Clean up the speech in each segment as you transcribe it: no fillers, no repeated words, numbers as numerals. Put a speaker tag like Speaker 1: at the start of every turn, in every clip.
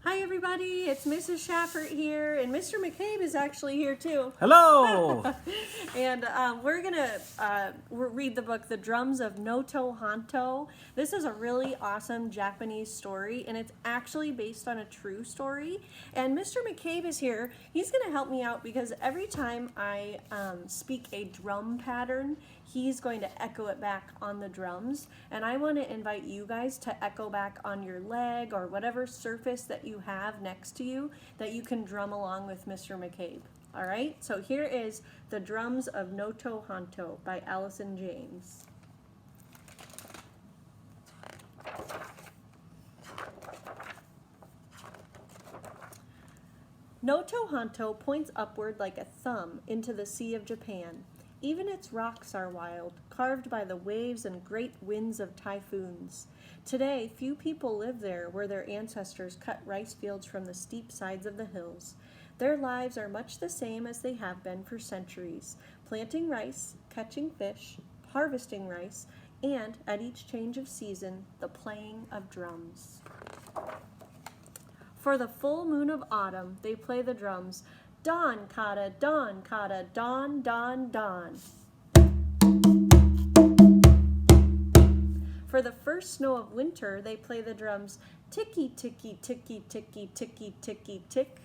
Speaker 1: Hi everybody, it's Mrs. Schaffart here, and Mr. McCabe is actually here too.
Speaker 2: Hello!
Speaker 1: And we're gonna read the book, The Drums of Noto, Hanto. This is a really awesome Japanese story, and it's actually based on a true story. And Mr. McCabe is here. He's gonna help me out because every time I speak a drum pattern, he's going to echo it back on the drums. And I want to invite you guys to echo back on your leg or whatever surface that you have next to you that you can drum along with Mr. McCabe. All right, so here is The Drums of Noto Hanto by Allison James. Noto Hanto points upward like a thumb into the Sea of Japan. Even its rocks are wild, carved by the waves and great winds of typhoons. Today, few people live there where their ancestors cut rice fields from the steep sides of the hills. Their lives are much the same as they have been for centuries, planting rice, catching fish, harvesting rice, and, at each change of season, the playing of drums. For the full moon of autumn, they play the drums. Dawn, kata, dawn, dawn, dawn, dawn. For the first snow of winter, they play the drums. Ticky, ticky, ticky, ticky, ticky, ticky, tick.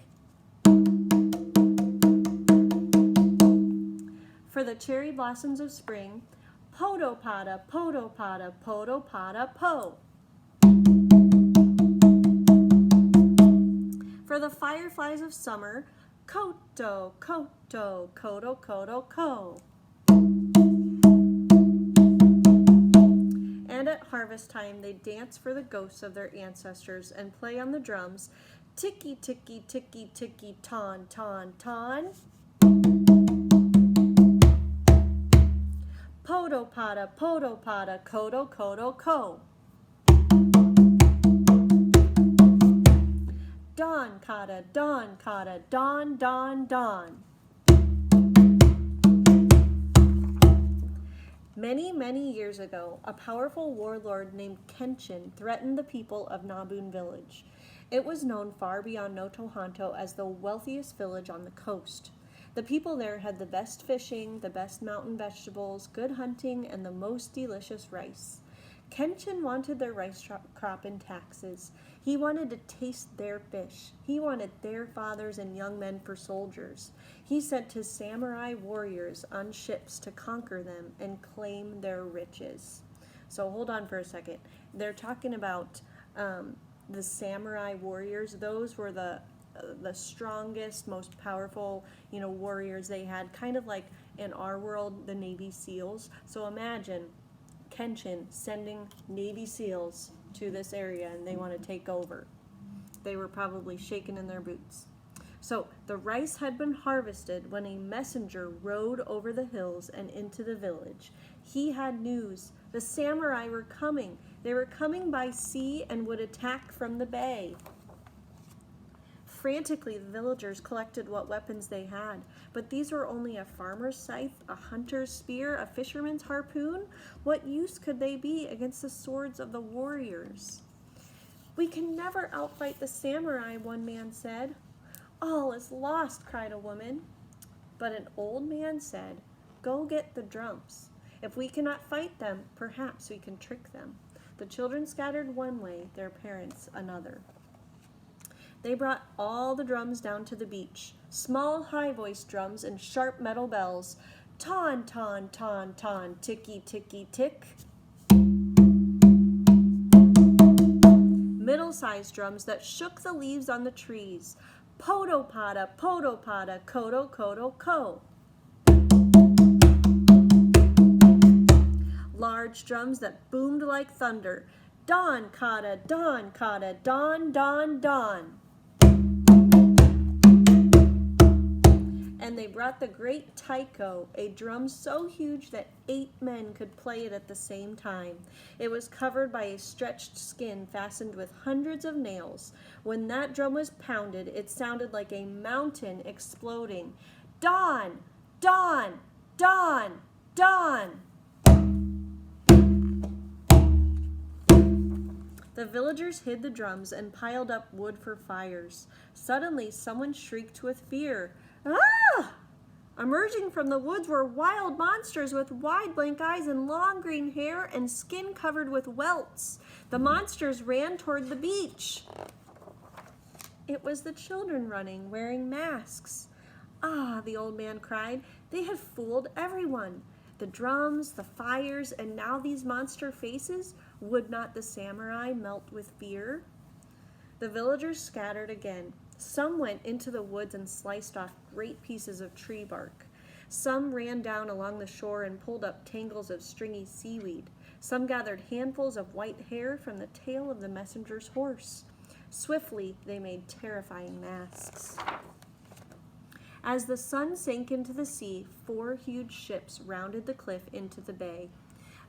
Speaker 1: For the cherry blossoms of spring, podo pada, podo pada, podo pada, po. For the fireflies of summer, koto, koto, koto, koto, ko. And at harvest time, they dance for the ghosts of their ancestors and play on the drums. Ticky, ticky, ticky, ticky, ton, ton, ton. Podo pada, koto, koto, ko. Dawn, kata, dawn, dawn, dawn, dawn. Many, many years ago, a powerful warlord named Kenshin threatened the people of Nabun village. It was known far beyond Noto Hanto as the wealthiest village on the coast. The people there had the best fishing, the best mountain vegetables, good hunting, and the most delicious rice. Kenshin wanted their rice crop in taxes. He wanted to taste their fish. He wanted their fathers and young men for soldiers. He sent his samurai warriors on ships to conquer them and claim their riches. So hold on for a second. They're talking about the samurai warriors. Those were the strongest, most powerful, warriors they had, kind of like in our world, the Navy SEALs. So imagine Kenshin sending Navy SEALs to this area and they want to take over. They were probably shaking in their boots. So the rice had been harvested when a messenger rode over the hills and into the village. He had news. The samurai were coming. They were coming by sea and would attack from the bay. Frantically, the villagers collected what weapons they had, but these were only a farmer's scythe, a hunter's spear, a fisherman's harpoon. What use could they be against the swords of the warriors? "We can never outfight the samurai," one man said. "All is lost," cried a woman. But an old man said, "Go get the drums. If we cannot fight them, perhaps we can trick them." The children scattered one way, their parents another. They brought all the drums down to the beach, small high-voiced drums and sharp metal bells. Ton, ton, ton, ton, ticky, ticky, tick. Middle-sized drums that shook the leaves on the trees. Podo pada, koto, koto, ko. Large drums that boomed like thunder. Dawn, kata, dawn, dawn, dawn, dawn. And they brought the great taiko, a drum so huge that 8 men could play it at the same time. It was covered by a stretched skin fastened with hundreds of nails. When that drum was pounded, it sounded like a mountain exploding. Dawn! Dawn! Dawn! Dawn! The villagers hid the drums and piled up wood for fires. Suddenly, someone shrieked with fear. Ah! Emerging from the woods were wild monsters with wide blank eyes and long green hair and skin covered with welts. The monsters ran toward the beach. It was the children running, wearing masks. Ah, the old man cried. They had fooled everyone. The drums, the fires, and now these monster faces. Would not the samurai melt with fear? The villagers scattered again. Some went into the woods and sliced off great pieces of tree bark. Some ran down along the shore and pulled up tangles of stringy seaweed. Some gathered handfuls of white hair from the tail of the messenger's horse. Swiftly, they made terrifying masks. As the sun sank into the sea, 4 huge ships rounded the cliff into the bay.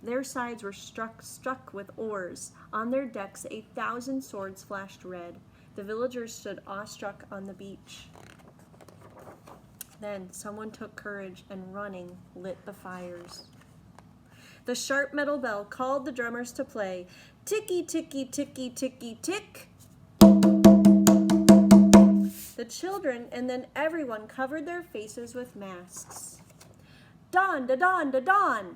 Speaker 1: Their sides were struck with oars. On their decks 1,000 swords flashed red. The villagers stood awestruck on the beach. Then someone took courage and, running, lit the fires. The sharp metal bell called the drummers to play. Ticky, ticky, ticky, ticky, tick. The children and then everyone covered their faces with masks. Dawn, da dawn, da dawn.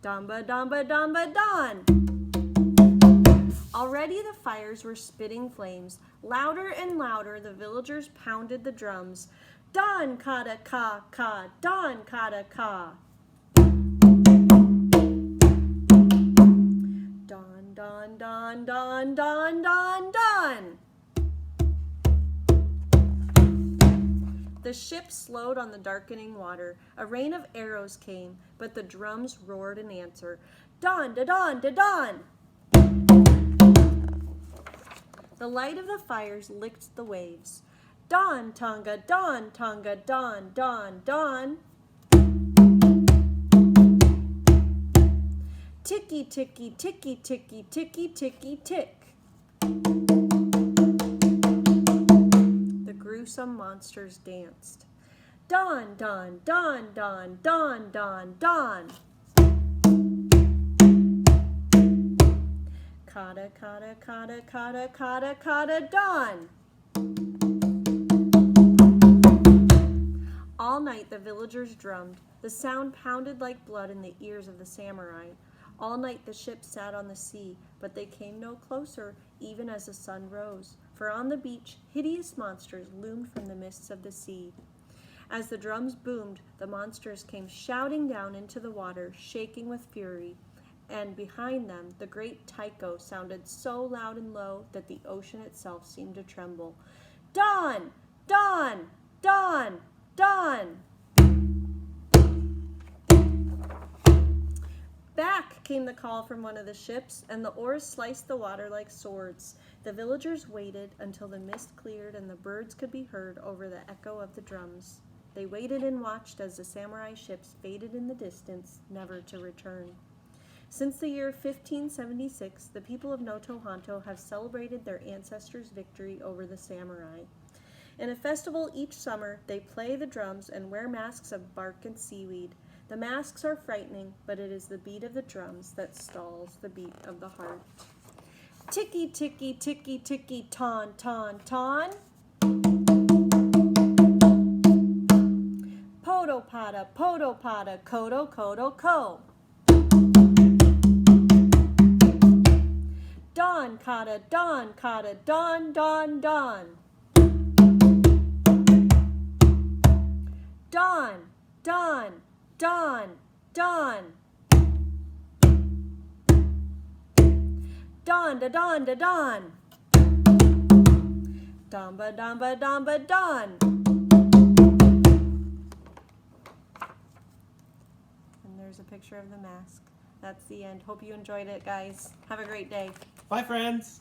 Speaker 1: Damba, damba, damba, dawn. Already the fires were spitting flames. Louder and louder the villagers pounded the drums. Dawn, kada, ka, ka, dawn, kada, ka. Dawn, dawn, dawn, dawn, dawn, dawn, dawn. The ship slowed on the darkening water. A rain of arrows came, but the drums roared in answer. Dawn, da dawn, da dawn. The light of the fires licked the waves. Dawn, Tonga, dawn, Tonga, dawn, dawn, dawn. Ticky, ticky, ticky, ticky, ticky, ticky, tick. The gruesome monsters danced. Dawn, dawn, dawn, dawn, dawn, dawn, dawn. Kada, kada, kada, kada, kada, kada, dawn. All night the villagers drummed. The sound pounded like blood in the ears of the samurai. All night the ship sat on the sea, but they came no closer, even as the sun rose. For on the beach, hideous monsters loomed from the mists of the sea. As the drums boomed, the monsters came shouting down into the water, shaking with fury. And behind them, the great taiko sounded so loud and low that the ocean itself seemed to tremble. Dawn! Dawn! Dawn! Dawn! Back came the call from one of the ships, and the oars sliced the water like swords. The villagers waited until the mist cleared and the birds could be heard over the echo of the drums. They waited and watched as the samurai ships faded in the distance, never to return. Since the year 1576, the people of Noto Hanto have celebrated their ancestors' victory over the samurai. In a festival each summer, they play the drums and wear masks of bark and seaweed. The masks are frightening, but it is the beat of the drums that stalls the beat of the heart. Ticky, ticky, ticky, ticky, ton, ton, ton. Podo pada, kodo, kodo, ko. Dawn, kada, dawn, dawn, dawn. Dawn, dawn, dawn, dawn. Dawn, da dawn, da dawn. Damba, damba, damba, dawn. And there's a picture of the mask. That's the end. Hope you enjoyed it, guys. Have a great day.
Speaker 2: Bye, friends.